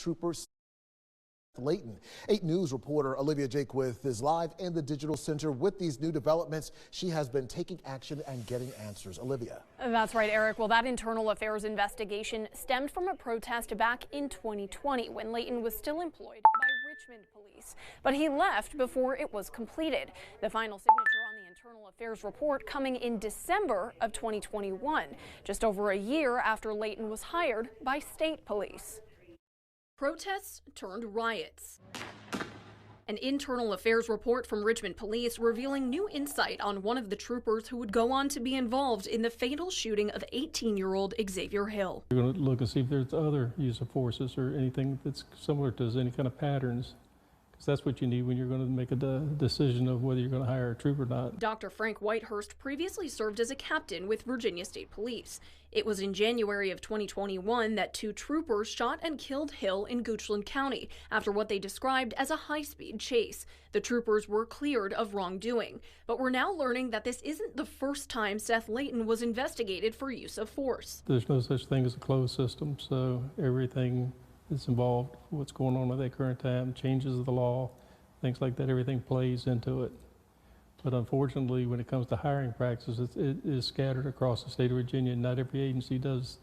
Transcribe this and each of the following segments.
Trooper Layton. 8 News reporter Olivia Jaquith is live in the Digital Center with these new developments. She has been taking action and getting answers. Olivia. That's right, Eric. Well, that internal affairs investigation stemmed from a protest back in 2020 when Layton was still employed by Richmond Police. But he left before it was completed. The final signature on the internal affairs report coming in December of 2021, just over a year after Layton was hired by state police. Protests turned riots. An internal affairs report from Richmond Police revealing new insight on one of the troopers who would go on to be involved in the fatal shooting of 18-year-old Xavier Hill. We're going to look and see if there's other use of forces or anything that's similar to any kind of patterns. That's what you need when you're going to make a decision of whether you're going to hire a trooper or not. Dr. Frank Whitehurst previously served as a captain with Virginia State Police. It was in January of 2021 that 2 troopers shot and killed Hill in Goochland County after what they described as a high-speed chase. The troopers were cleared of wrongdoing, but we're now learning that this isn't the first time Seth Layton was investigated for use of force. There's no such thing as a closed system, so everything that's involved, what's going on at that current time, changes of the law, things like that, everything plays into it. But unfortunately, when it comes to hiring practices, it is scattered across the state of Virginia. Not every agency does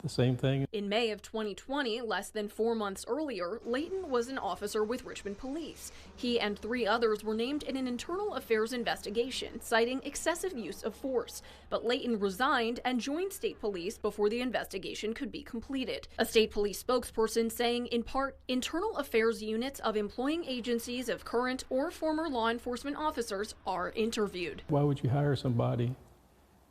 the same thing. In May of 2020, less than 4 months earlier, Layton was an officer with Richmond Police. He and 3 others were named in an internal affairs investigation, citing excessive use of force. But Layton resigned and joined state police before the investigation could be completed. A state police spokesperson saying, in part, internal affairs units of employing agencies of current or former law enforcement officers are interviewed. Why would you hire somebody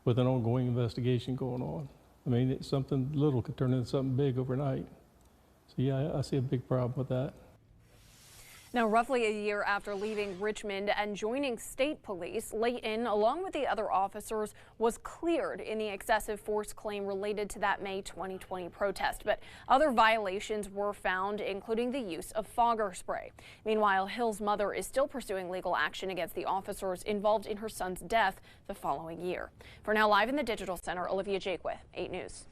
with an ongoing investigation going on? I mean, something little could turn into something big overnight. So yeah, I see a big problem with that. Now, roughly a year after leaving Richmond and joining state police, Layton, along with the other officers, was cleared in the excessive force claim related to that May 2020 protest. But other violations were found, including the use of fogger spray. Meanwhile, Hill's mother is still pursuing legal action against the officers involved in her son's death the following year. For now, live in the Digital Center, Olivia Jaquith, 8 News.